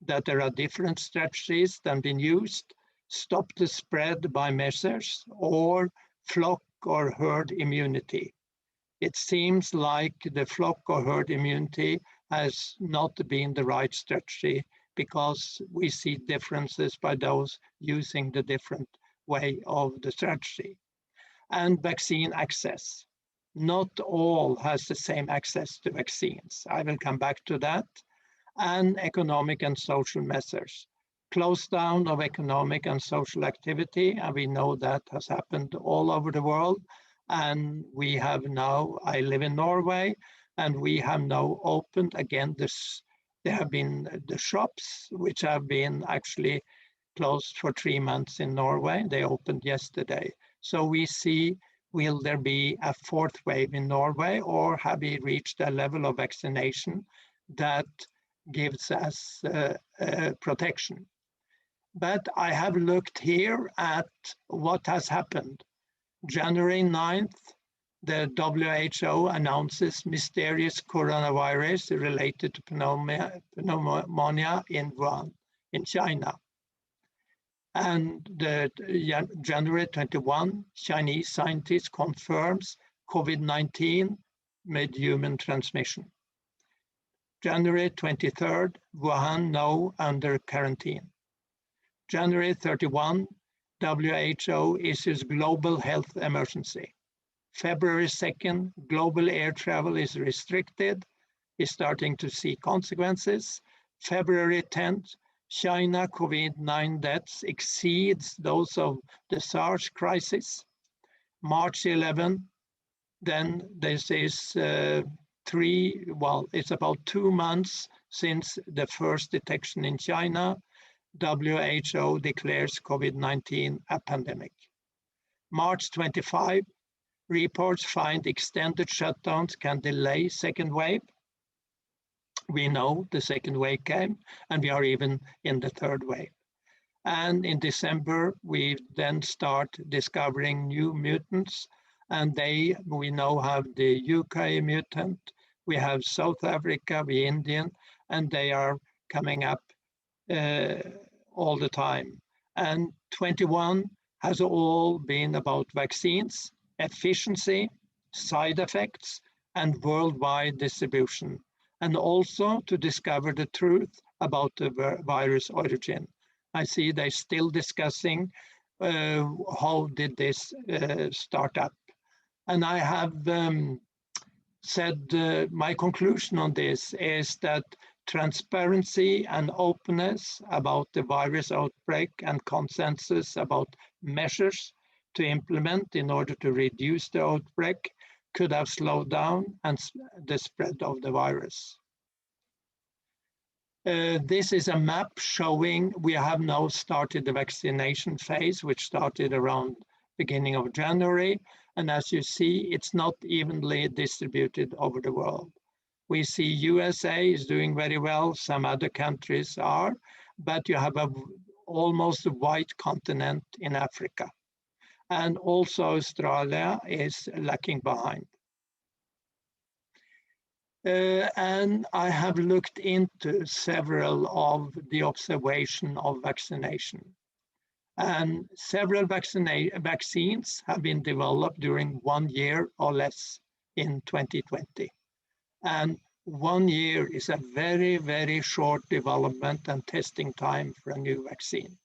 Speaker 5: that there are different strategies that have been used. Stop the spread by measures or flock or herd immunity. It seems like the flock or herd immunity has not been the right strategy because we see differences by those using the different way of the strategy. And vaccine access. Not all has the same access to vaccines. I will come back to that. And economic and social measures. Close down of economic and social activity, and we know that has happened all over the world. And we have now, I live in Norway, and we have now opened again there have been the shops, which have been actually closed for 3 months in Norway. They opened yesterday. So we see, will there be a fourth wave in Norway, or have we reached a level of vaccination that gives us protection? But I have looked here at what has happened. January 9th, the WHO announces mysterious coronavirus related to pneumonia in Wuhan, in China. And January 21, Chinese scientists confirms COVID-19 made human transmission. January 23rd, Wuhan now under quarantine. January 31, WHO issues global health emergency. February 2nd, global air travel is restricted, is starting to see consequences. February 10th, China COVID-19 deaths exceeds those of the SARS crisis. March 11, then this is it's about 2 months since the first detection in China. WHO declares COVID-19 a pandemic. March 25, reports find extended shutdowns can delay second wave. We know the second wave came, and we are even in the third wave. And in December, we then start discovering new mutants, and we now have the UK mutant, we have South Africa, the Indian, and they are coming up all the time. And 21 has all been about vaccines, efficiency, side effects, and worldwide distribution, and also to discover the truth about the virus origin. I see they're still discussing how did this start up. And I have said my conclusion on this is that transparency and openness about the virus outbreak and consensus about measures to implement in order to reduce the outbreak could have slowed down the spread of the virus. This is a map showing we have now started the vaccination phase, which started around beginning of January. And as you see, it's not evenly distributed over the world. We see USA is doing very well, some other countries are, but you have almost a white continent in Africa. And also Australia is lacking behind. And I have looked into several of the observation of vaccination. And several vaccines have been developed during 1 year or less in 2020. And 1 year is a very, very short development and testing time for a new vaccine.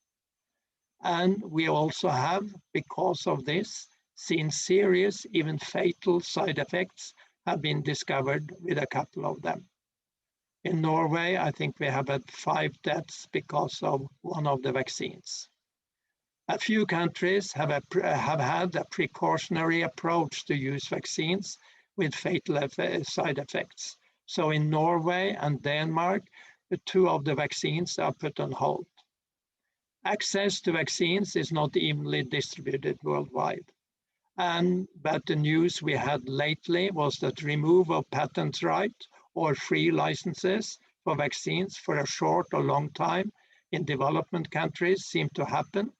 Speaker 5: And we also have, because of this, seen serious, even fatal side effects have been discovered with a couple of them. In Norway, I think we have had 5 deaths because of one of the vaccines. A few countries have had a precautionary approach to use vaccines with fatal side effects. So in Norway and Denmark, 2 of the vaccines are put on hold. Access to vaccines is not evenly distributed worldwide. But the news we had lately was that removal of patent right or free licenses for vaccines for a short or long time in development countries seem to happen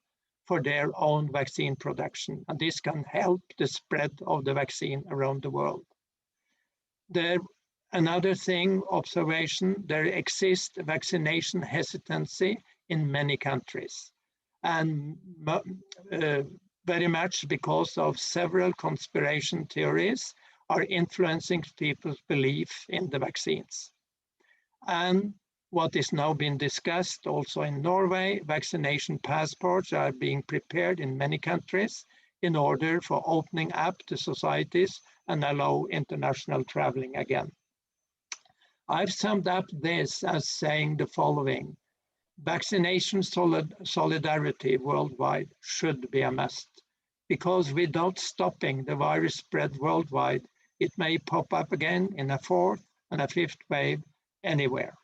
Speaker 5: for their own vaccine production. And this can help the spread of the vaccine around the world. Another thing, observation, there exists vaccination hesitancy in many countries. And very much because of several conspiracy theories are influencing people's belief in the vaccines. And what is now being discussed also in Norway, vaccination passports are being prepared in many countries in order for opening up the societies and allow international traveling again. I've summed up this as saying the following: vaccination solidarity worldwide should be a must, because without stopping the virus spread worldwide, it may pop up again in a 4th and a 5th wave anywhere.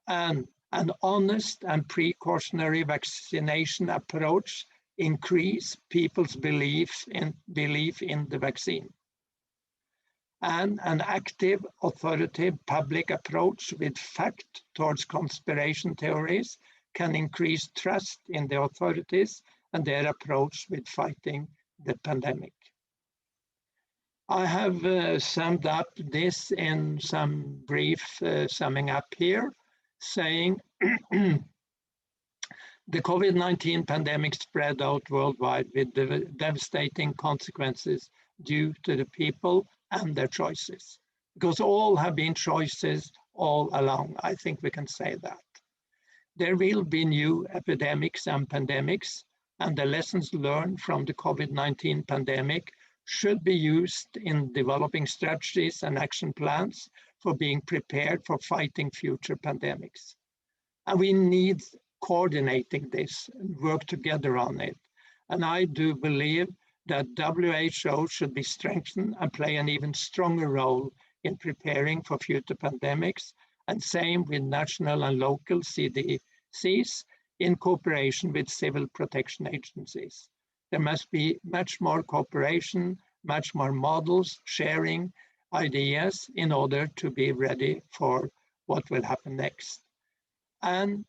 Speaker 5: And an honest and precautionary vaccination approach increase people's belief in the vaccine. And an active, authoritative public approach with fact towards conspiracy theories can increase trust in the authorities and their approach with fighting the pandemic. I have summed up this in some brief summing up here, saying the COVID-19 pandemic spread out worldwide with devastating consequences due to the people and their choices. Because all have been choices all along, I think we can say that. There will be new epidemics and pandemics, and the lessons learned from the COVID-19 pandemic should be used in developing strategies and action plans for being prepared for fighting future pandemics. And we need coordinating this and work together on it. And I do believe that WHO should be strengthened and play an even stronger role in preparing for future pandemics, and same with national and local CDCs in cooperation with civil protection agencies. There must be much more cooperation, much more models, sharing ideas in order to be ready for what will happen next. And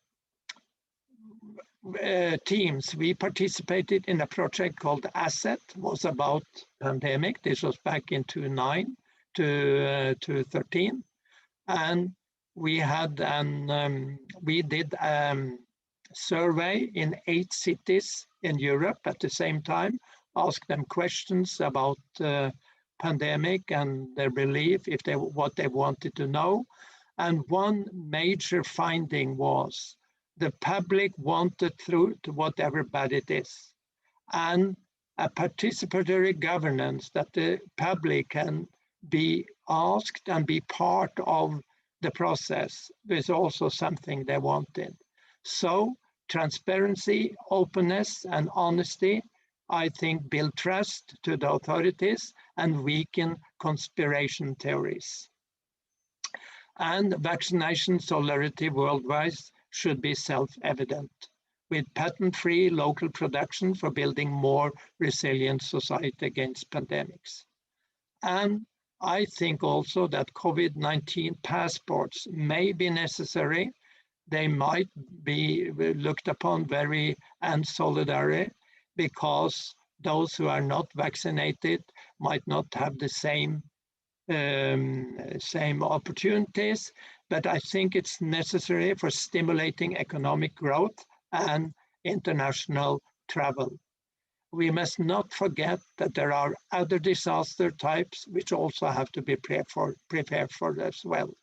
Speaker 5: TIEMS, we participated in a project called ASSET, was about pandemic. This was back in 2009 to 2013. And we had we did survey in 8 cities in Europe at the same time, asked them questions about pandemic and their belief, what they wanted to know. And one major finding was the public wanted truth, whatever bad it is, and a participatory governance that the public can be asked and be part of the process is also something they wanted. So transparency, openness, and honesty, I think, build trust to the authorities and weaken conspiracy theories. And vaccination solidarity worldwide should be self-evident, with patent-free local production for building more resilient society against pandemics. And I think also that COVID-19 passports may be necessary. They might be looked upon very unsolidary because those who are not vaccinated might not have the same opportunities, but I think it's necessary for stimulating economic growth and international travel. We must not forget that there are other disaster types which also have to be prepared for as well.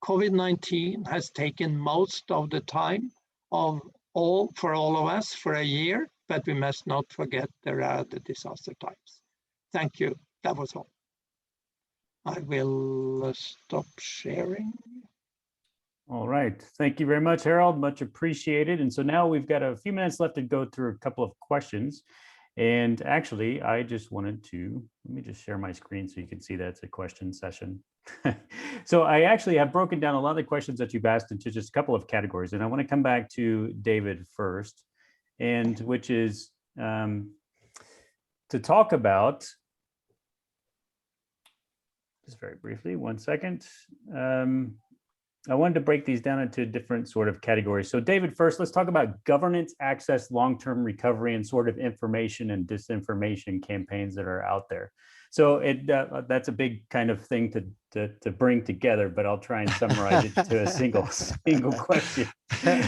Speaker 5: COVID-19 has taken most of the time for all of us for a year, but we must not forget there are other disaster types. Thank you. That was all. I will stop sharing.
Speaker 2: All right. Thank you very much, Harold. Much appreciated. And so now we've got a few minutes left to go through a couple of questions. And actually, I just wanted to, let me just share my screen so you can see that it's a question session. So I actually have broken down a lot of the questions that you've asked into just a couple of categories. And I want to come back to David first, and which is to talk about, just very briefly, one second. I wanted to break these down into different sort of categories. So David, first, let's talk about governance, access, long-term recovery, and sort of information and disinformation campaigns that are out there. So that's a big kind of thing to bring together, but I'll try and summarize it to a single question,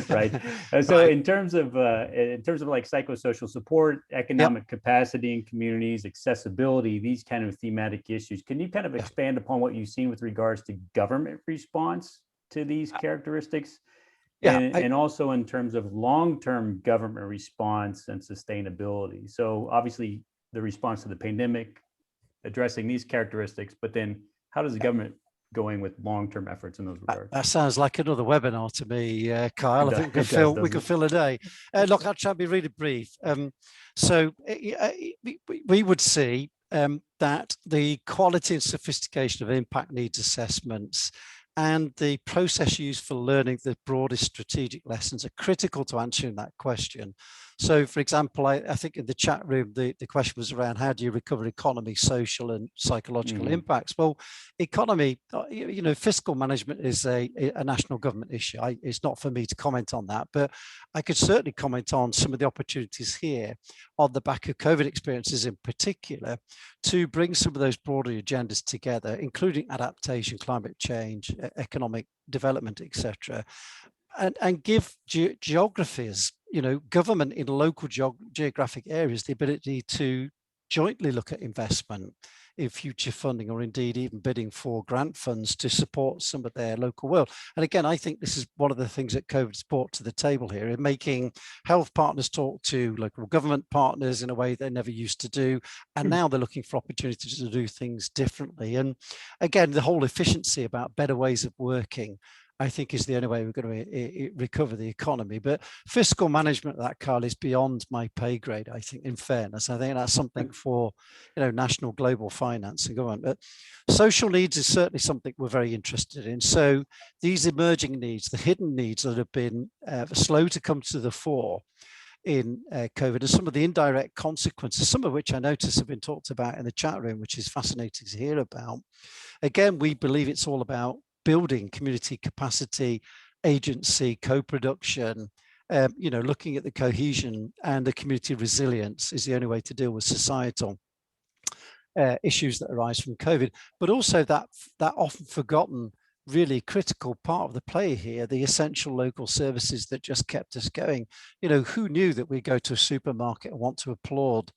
Speaker 2: right? So in terms of like psychosocial support, economic capacity in communities, accessibility, these kind of thematic issues, can you kind of expand upon what you've seen with regards to government response to these characteristics? And also in terms of long-term government response and sustainability. So obviously the response to the pandemic, addressing these characteristics, but then how does the government going with long-term efforts in those regards?
Speaker 3: That sounds like another webinar to me, Kyle. I think we can fill a day. Look, I'll try and be really brief. So we would see that the quality and sophistication of impact needs assessments and the process used for learning the broadest strategic lessons are critical to answering that question. So, for example, I think in the chat room, the question was around how do you recover economy, social and psychological impacts? Well, economy, fiscal management is a national government issue. It's not for me to comment on that, but I could certainly comment on some of the opportunities here on the back of COVID experiences in particular to bring some of those broader agendas together, including adaptation, climate change, economic development, etc., and give geographies, government in local geographic areas, the ability to jointly look at investment in future funding, or indeed even bidding for grant funds to support some of their local world. And again, I think this is one of the things that COVID's brought to the table here, in making health partners talk to local government partners in a way they never used to do. And now they're looking for opportunities to do things differently. And again, the whole efficiency about better ways of working, I think, is the only way we're going to recover the economy. But fiscal management of that, Carl, is beyond my pay grade, I think, in fairness. I think that's something for, national global finance and government. But social needs is certainly something we're very interested in. So these emerging needs, the hidden needs that have been slow to come to the fore in COVID, and some of the indirect consequences, some of which I notice have been talked about in the chat room, which is fascinating to hear about. Again, we believe it's all about building community capacity, agency, co-production, looking at the cohesion and the community resilience is the only way to deal with societal issues that arise from COVID, but also that often forgotten, really critical part of the play here, the essential local services that just kept us going. Who knew that we go to a supermarket and want to applaud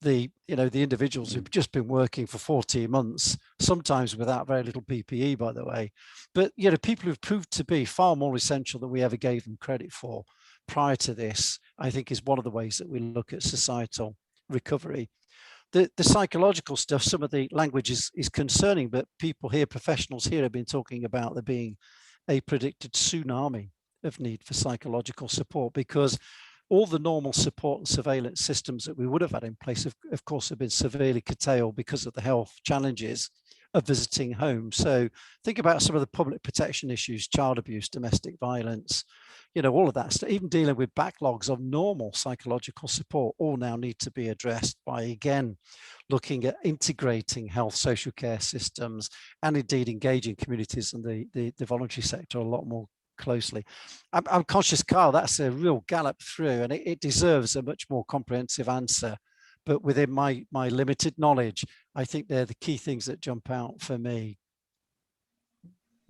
Speaker 3: the individuals who've just been working for 14 months, sometimes without very little PPE, by the way, but people who've proved to be far more essential than we ever gave them credit for prior to this, I think, is one of the ways that we look at societal recovery. The psychological stuff, some of the language is concerning, but people here, professionals here, have been talking about there being a predicted tsunami of need for psychological support, because all the normal support and surveillance systems that we would have had in place, of course, have been severely curtailed because of the health challenges of visiting home. So think about some of the public protection issues, child abuse, domestic violence, all of that stuff, even dealing with backlogs of normal psychological support, all now need to be addressed by, again, looking at integrating health social care systems and indeed engaging communities and the voluntary sector a lot more closely. I'm conscious, Carl, that's a real gallop through, and it deserves a much more comprehensive answer. But within my limited knowledge, I think they're the key things that jump out for me.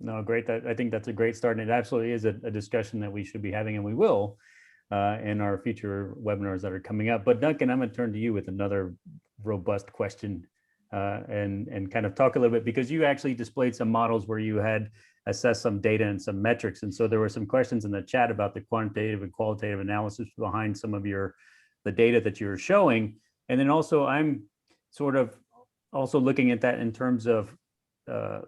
Speaker 2: No, great. I think that's a great start. And it absolutely is a discussion that we should be having, and we will in our future webinars that are coming up. But Duncan, I'm going to turn to you with another robust question and kind of talk a little bit, because you actually displayed some models where you had assessed some data and some metrics. And so there were some questions in the chat about the quantitative and qualitative analysis behind some of the data that you're showing. And then also I'm sort of also looking at that in terms of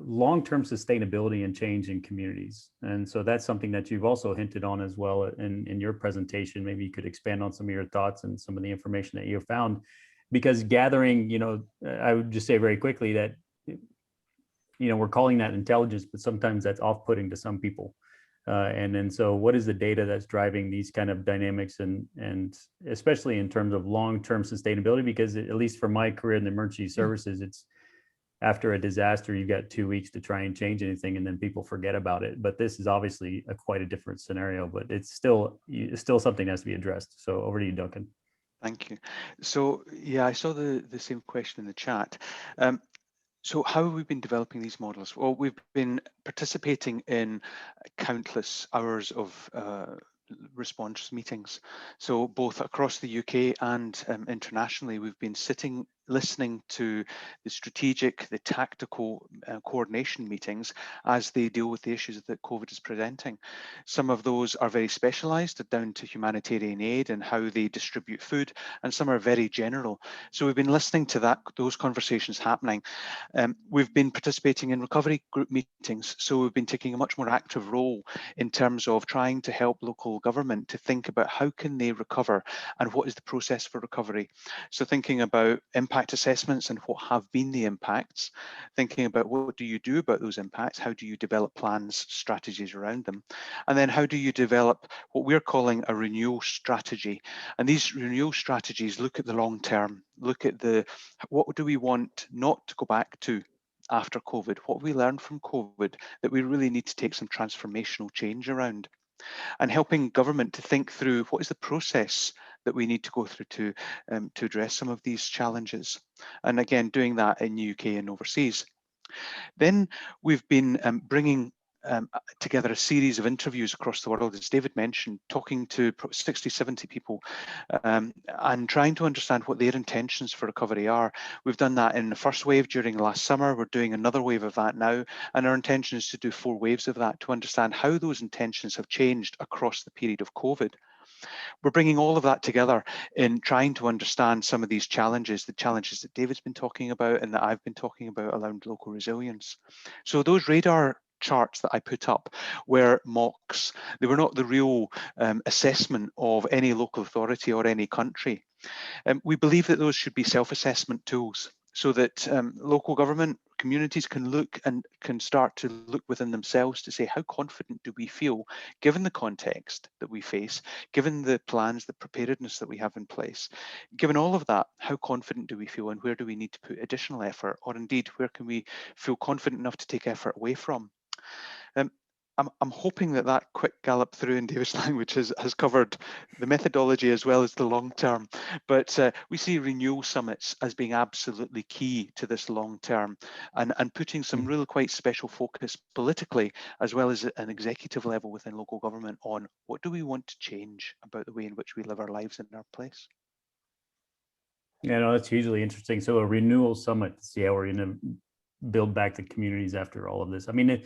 Speaker 2: long-term sustainability and change in communities. And so that's something that you've also hinted on as well in your presentation. Maybe you could expand on some of your thoughts and some of the information that you found, because gathering, I would just say very quickly that, we're calling that intelligence, but sometimes that's off-putting to some people. And so what is the data that's driving these kind of dynamics, and especially in terms of long-term sustainability? Because at least for my career in the emergency services, it's after a disaster, you've got 2 weeks to try and change anything, and then people forget about it. But this is obviously quite a different scenario, but it's still something that has to be addressed. So over to you, Duncan.
Speaker 4: Thank you. So yeah, I saw the same question in the chat. So how have we been developing these models? Well, we've been participating in countless hours of response meetings. So both across the UK and internationally, we've been sitting, listening to the strategic, the tactical coordination meetings as they deal with the issues that COVID is presenting. Some of those are very specialised, down to humanitarian aid and how they distribute food, and some are very general. So we've been listening to those conversations happening. We've been participating in recovery group meetings, so we've been taking a much more active role in terms of trying to help local government to think about how can they recover and what is the process for recovery. So thinking about impact impact assessments and what have been the impacts, thinking about what do you do about those impacts, how do you develop plans, strategies around them, and then how do you develop what we're calling a renewal strategy. And these renewal strategies look at the long term, look at what do we want not to go back to after COVID, what we learned from COVID that we really need to take some transformational change around, and helping government to think through what is the process that we need to go through to address some of these challenges. And again, doing that in the UK and overseas. Then we've been bringing together a series of interviews across the world, as David mentioned, talking to 60, 70 people and trying to understand what their intentions for recovery are. We've done that in the first wave during last summer. We're doing another wave of that now. And our intention is to do 4 waves of that to understand how those intentions have changed across the period of COVID. We're bringing all of that together in trying to understand some of these challenges, the challenges that David's been talking about and that I've been talking about around local resilience. So those radar charts that I put up were mocks. They were not the real assessment of any local authority or any country. We believe that those should be self-assessment tools so that local government communities can look and can start to look within themselves to say, how confident do we feel, given the context that we face, given the plans, the preparedness that we have in place, given all of that, how confident do we feel and where do we need to put additional effort, or indeed, where can we feel confident enough to take effort away from? I'm hoping that that quick gallop through in David's language has covered the methodology as well as the long term. But we see renewal summits as being absolutely key to this long term and putting some really quite special focus politically as well as at an executive level within local government on what do we want to change about the way in which we live our lives in our place.
Speaker 2: Yeah, no, that's hugely interesting. So a renewal summit to see how we're going to build back the communities after all of this. I mean,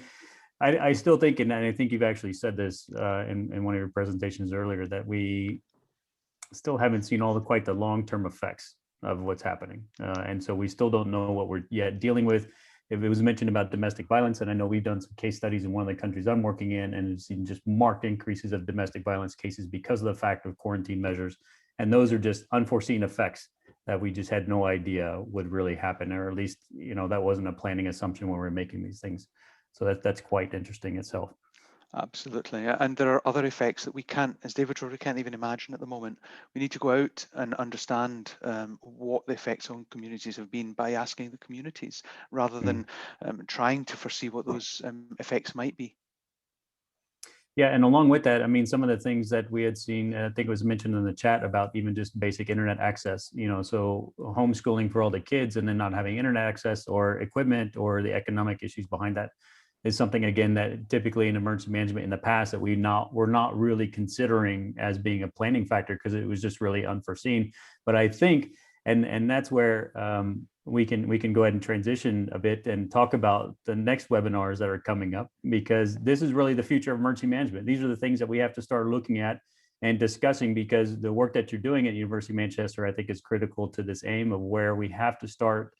Speaker 2: I still think, and I think you've actually said this in one of your presentations earlier, that we still haven't seen quite the long-term effects of what's happening. And so we still don't know what we're yet dealing with. If it was mentioned about domestic violence, and I know we've done some case studies in one of the countries I'm working in, and have seen just marked increases of domestic violence cases because of the fact of quarantine measures. And those are just unforeseen effects that we just had no idea would really happen, or at least, that wasn't a planning assumption when we were making these things. So that's quite interesting itself.
Speaker 4: Absolutely. And there are other effects that we can't, as David wrote, we can't even imagine at the moment. We need to go out and understand what the effects on communities have been by asking the communities rather than trying to foresee what those effects might be.
Speaker 2: Yeah, and along with that, I mean, some of the things that we had seen, I think it was mentioned in the chat about even just basic internet access, so homeschooling for all the kids and then not having internet access or equipment or the economic issues behind that is something, again, that typically in emergency management in the past that we're not really considering as being a planning factor because it was just really unforeseen. But I think, and that's where we can go ahead and transition a bit and talk about the next webinars that are coming up, because this is really the future of emergency management. These are the things that we have to start looking at and discussing, because the work that you're doing at University of Manchester, I think, is critical to this aim of where we have to start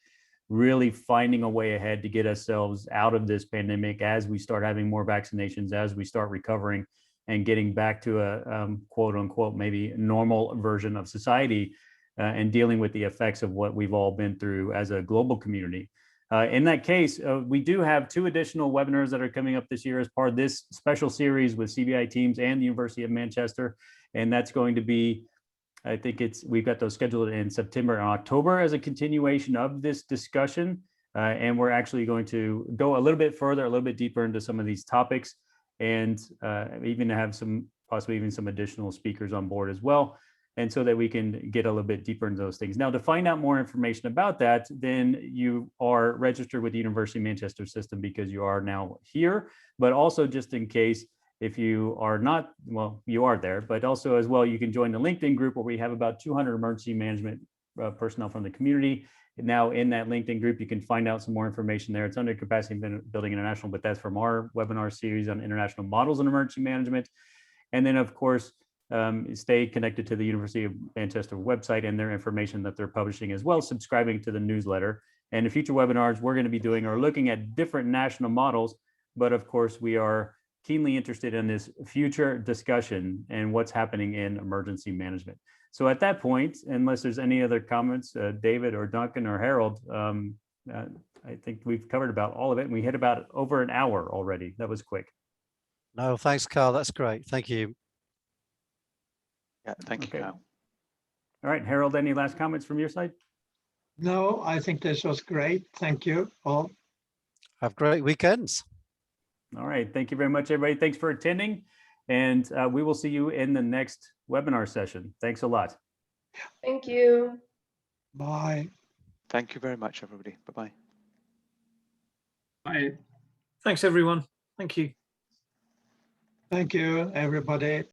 Speaker 2: really finding a way ahead to get ourselves out of this pandemic as we start having more vaccinations, as we start recovering and getting back to a quote unquote, maybe normal version of society and dealing with the effects of what we've all been through as a global community. In that case, we do have 2 additional webinars that are coming up this year as part of this special series with CBI TIEMS and the University of Manchester. And that's going to be, I think we've got those scheduled in September and October as a continuation of this discussion. And we're actually going to go a little bit further, a little bit deeper into some of these topics, and even have possibly even some additional speakers on board as well. And so that we can get a little bit deeper into those things. Now, to find out more information about that, then you are registered with the University of Manchester system because you are now here, but also just in case, if you are not, well, you are there, but also as well, you can join the LinkedIn group where we have about 200 emergency management personnel from the community. And now in that LinkedIn group, you can find out some more information there. It's under Capacity Building International, but that's from our webinar series on international models in emergency management. And then of course, stay connected to the University of Manchester website and their information that they're publishing, as well as subscribing to the newsletter. And in future webinars, we're going to be doing or looking at different national models, but of course we are keenly interested in this future discussion and what's happening in emergency management. So at that point, unless there's any other comments, David or Duncan or Harold, I think we've covered about all of it, and we hit about over an hour already. That was quick.
Speaker 3: No, thanks, Carl. That's great. Thank you.
Speaker 4: Yeah, thank you,
Speaker 2: Okay.
Speaker 4: Kyle.
Speaker 2: All right, Harold, any last comments from your side?
Speaker 5: No, I think this was great. Thank you all.
Speaker 3: Have great weekends.
Speaker 2: All right, thank you very much, everybody. Thanks for attending, and we will see you in the next webinar session. Thanks a lot.
Speaker 6: Thank you.
Speaker 5: Bye.
Speaker 4: Thank you very much, everybody. Bye-bye.
Speaker 7: Bye. Thanks, everyone. Thank you.
Speaker 5: Thank you, everybody.